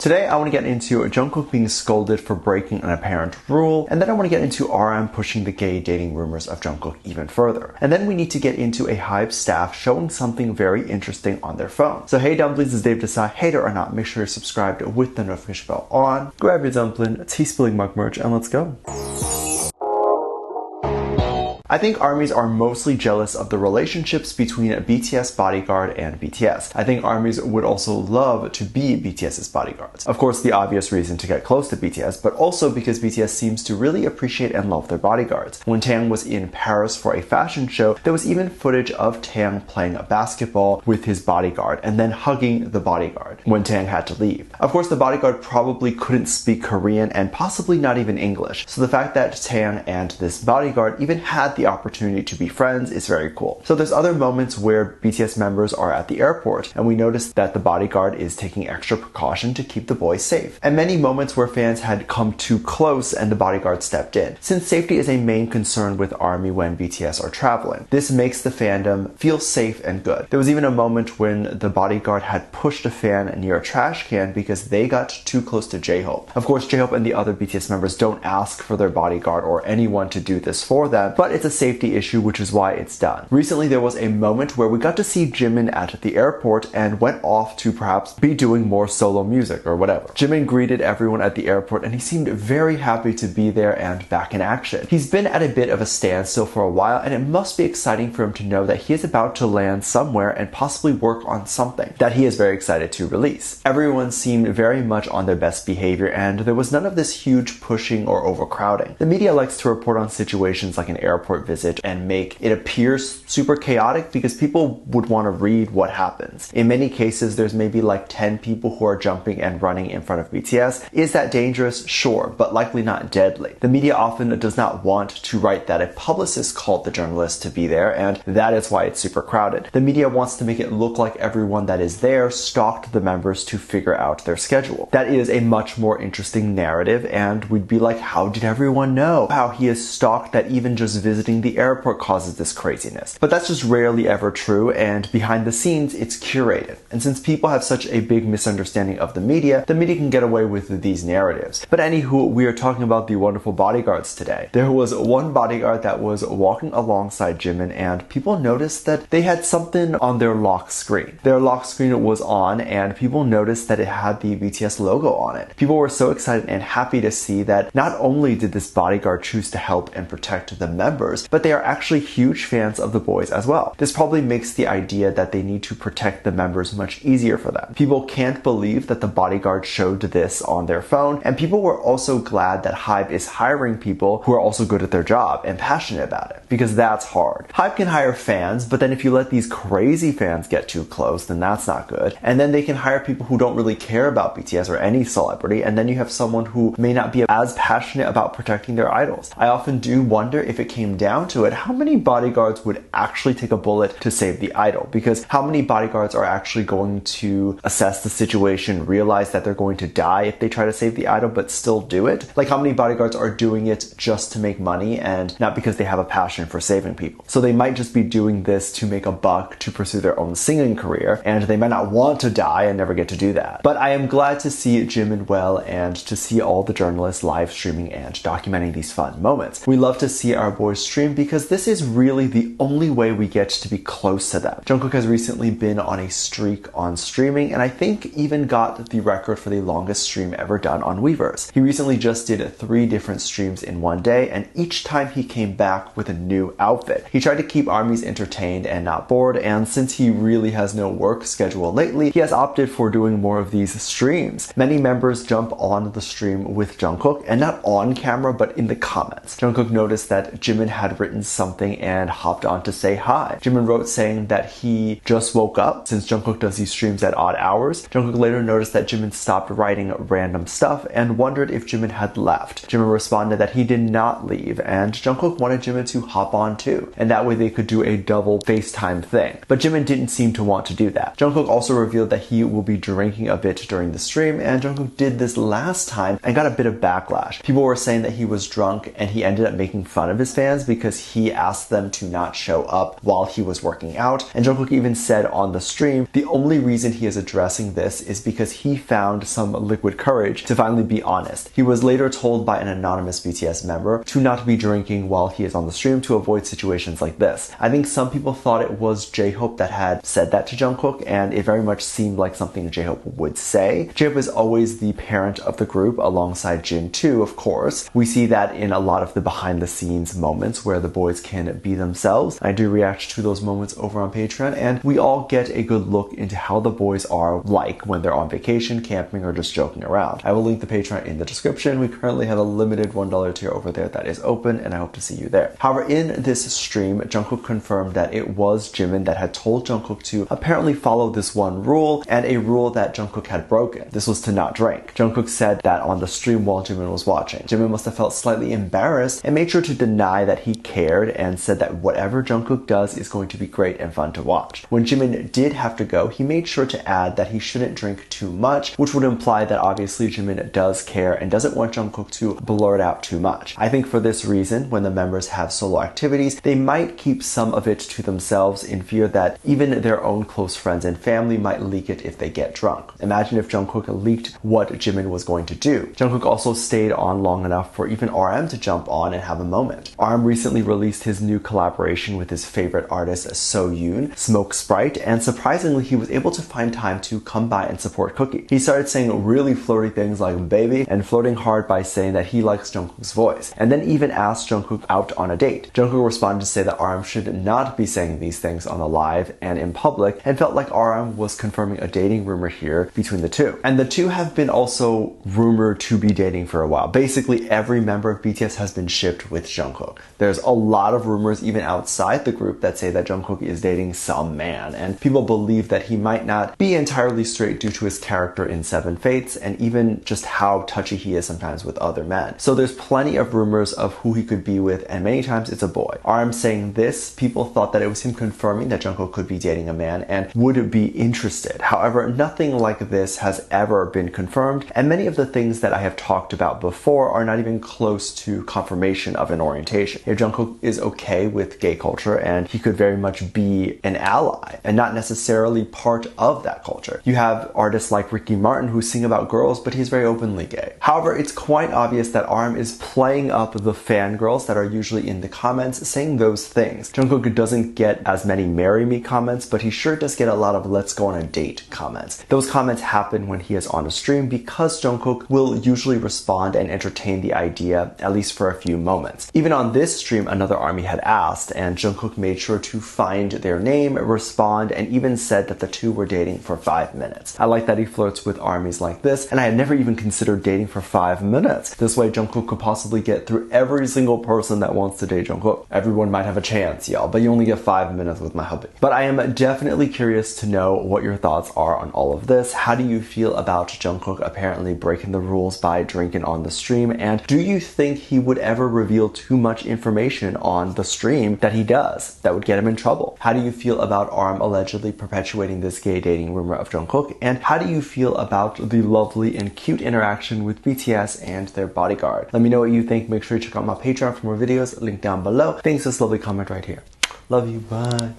Today I want to get into Jungkook being scolded for breaking an apparent rule, and then I want to get into RM pushing the gay dating rumors of Jungkook even further. And then we need to get into a HYBE staff showing something very interesting on their phone. So hey Dumplings, it's Dave Desai. Hater or not, make sure you're subscribed with the notification bell on. Grab your dumpling, tea spilling mug merch, and let's go. I think ARMYs are mostly jealous of the relationships between BTS Bodyguard and BTS. I think ARMYs would also love to be BTS's bodyguards. Of course, the obvious reason to get close to BTS, but also because BTS seems to really appreciate and love their bodyguards. When Taeyang was in Paris for a fashion show, there was even footage of Taeyang playing basketball with his bodyguard and then hugging the bodyguard when Taeyang had to leave. Of course, the bodyguard probably couldn't speak Korean and possibly not even English, so the fact that Taeyang and this bodyguard even had the opportunity to be friends is very cool. So there's other moments where BTS members are at the airport and we notice that the bodyguard is taking extra precaution to keep the boys safe. And many moments where fans had come too close and the bodyguard stepped in. Since safety is a main concern with ARMY when BTS are traveling, this makes the fandom feel safe and good. There was even a moment when the bodyguard had pushed a fan near a trash can because they got too close to J-Hope. Of course, J-Hope and the other BTS members don't ask for their bodyguard or anyone to do this for them, but it's a safety issue, which is why it's done. Recently, there was a moment where we got to see Jimin at the airport and went off to perhaps be doing more solo music or whatever. Jimin greeted everyone at the airport and he seemed very happy to be there and back in action. He's been at a bit of a standstill for a while and it must be exciting for him to know that he is about to land somewhere and possibly work on something that he is very excited to release. Everyone seemed very much on their best behavior and there was none of this huge pushing or overcrowding. The media likes to report on situations like an airport visit and make it appear super chaotic because people would want to read what happens. In many cases, there's maybe like 10 people who are jumping and running in front of BTS. Is that dangerous? Sure, but likely not deadly. The media often does not want to write that a publicist called the journalist to be there, and that is why it's super crowded. The media wants to make it look like everyone that is there stalked the members to figure out their schedule. That is a much more interesting narrative, and we'd be like, how did everyone know? How he is stalked that even just visiting the airport causes this craziness. But that's just rarely ever true, and behind the scenes it's curated. And since people have such a big misunderstanding of the media can get away with these narratives. But anywho, we are talking about the wonderful bodyguards today. There was one bodyguard that was walking alongside Jimin and people noticed that they had something on their lock screen. Their lock screen was on and people noticed that it had the BTS logo on it. People were so excited and happy to see that not only did this bodyguard choose to help and protect the members, but they are actually huge fans of the boys as well. This probably makes the idea that they need to protect the members much easier for them. People can't believe that the bodyguard showed this on their phone, and people were also glad that HYBE is hiring people who are also good at their job and passionate about it, because that's hard. HYBE can hire fans, but then if you let these crazy fans get too close, then that's not good. And then they can hire people who don't really care about BTS or any celebrity, and then you have someone who may not be as passionate about protecting their idols. I often do wonder if it came down to it, how many bodyguards would actually take a bullet to save the idol? Because how many bodyguards are actually going to assess the situation, realize that they're going to die if they try to save the idol, but still do it? Like, how many bodyguards are doing it just to make money and not because they have a passion for saving people? So they might just be doing this to make a buck to pursue their own singing career, and they might not want to die and never get to do that. But I am glad to see Jimin well and to see all the journalists live streaming and documenting these fun moments. We love to see our boys stream because this is really the only way we get to be close to them. Jungkook has recently been on a streak on streaming and I think even got the record for the longest stream ever done on Weverse. He recently just did 3 different streams in one day and each time he came back with a new outfit. He tried to keep ARMYs entertained and not bored, and since he really has no work schedule lately, he has opted for doing more of these streams. Many members jump on the stream with Jungkook, and not on camera but in the comments. Jungkook noticed that Jimin had written something and hopped on to say hi. Jimin wrote saying that he just woke up, since Jungkook does these streams at odd hours. Jungkook later noticed that Jimin stopped writing random stuff and wondered if Jimin had left. Jimin responded that he did not leave, and Jungkook wanted Jimin to hop on too, and that way they could do a double FaceTime thing. But Jimin didn't seem to want to do that. Jungkook also revealed that he will be drinking a bit during the stream, and Jungkook did this last time and got a bit of backlash. People were saying that he was drunk, and he ended up making fun of his fans because he asked them to not show up while he was working out. And Jungkook even said on the stream, the only reason he is addressing this is because he found some liquid courage to finally be honest. He was later told by an anonymous BTS member to not be drinking while he is on the stream to avoid situations like this. I think some people thought it was J-Hope that had said that to Jungkook, and it very much seemed like something J-Hope would say. J-Hope is always the parent of the group alongside Jin too, of course. We see that in a lot of the behind the scenes moments where the boys can be themselves. I do react to those moments over on Patreon, and we all get a good look into how the boys are like when they're on vacation, camping, or just joking around. I will link the Patreon in the description. We currently have a limited $1 tier over there that is open, and I hope to see you there. However, in this stream, Jungkook confirmed that it was Jimin that had told Jungkook to apparently follow this one rule, and a rule that Jungkook had broken. This was to not drink. Jungkook said that on the stream while Jimin was watching. Jimin must have felt slightly embarrassed and made sure to deny that he cared, and said that whatever Jungkook does is going to be great and fun to watch. When Jimin did have to go, he made sure to add that he shouldn't drink too much, which would imply that obviously Jimin does care and doesn't want Jungkook to blurt out too much. I think for this reason, when the members have solo activities, they might keep some of it to themselves in fear that even their own close friends and family might leak it if they get drunk. Imagine if Jungkook leaked what Jimin was going to do. Jungkook also stayed on long enough for even RM to jump on and have a moment. RM recently released his new collaboration with his favorite artist So Yoon, Smoke Sprite, and surprisingly he was able to find time to come by and support Cookie. He started saying really flirty things like baby, and flirting hard by saying that he likes Jungkook's voice, and then even asked Jungkook out on a date. Jungkook responded to say that RM should not be saying these things on the live and in public, and felt like RM was confirming a dating rumor here between the two. And the two have been also rumored to be dating for a while. Basically every member of BTS has been shipped with Jungkook. There's a lot of rumors even outside the group that say that Jungkook is dating some man, and people believe that he might not be entirely straight due to his character in Seven Fates, and even just how touchy he is sometimes with other men. So there's plenty of rumors of who he could be with, and many times it's a boy. RM saying this, people thought that it was him confirming that Jungkook could be dating a man and would be interested. However, nothing like this has ever been confirmed, and many of the things that I have talked about before are not even close to confirmation of an orientation. If Jungkook is okay with gay culture, and he could very much be an ally and not necessarily part of that culture. You have artists like Ricky Martin who sing about girls, but he's very openly gay. However, it's quite obvious that RM is playing up the fangirls that are usually in the comments saying those things. Jungkook doesn't get as many marry me comments, but he sure does get a lot of let's go on a date comments. Those comments happen when he is on a stream because Jungkook will usually respond and entertain the idea, at least for a few moments. Even on this stream, another ARMY had asked, and Jungkook made sure to find their name, respond, and even said that the two were dating for 5 minutes. I like that he flirts with ARMYs like this, and I had never even considered dating for 5 minutes. This way Jungkook could possibly get through every single person that wants to date Jungkook. Everyone might have a chance, y'all, but you only get 5 minutes with my hubby. But I am definitely curious to know what your thoughts are on all of this. How do you feel about Jungkook apparently breaking the rules by drinking on the stream? And do you think he would ever reveal too much information on the stream that he does that would get him in trouble? How do you feel about ARM allegedly perpetuating this gay dating rumor of Jungkook? And how do you feel about the lovely and cute interaction with BTS and their bodyguard? Let me know what you think. Make sure you check out my Patreon for more videos, link down below. Thanks for this lovely comment right here. Love you, bye.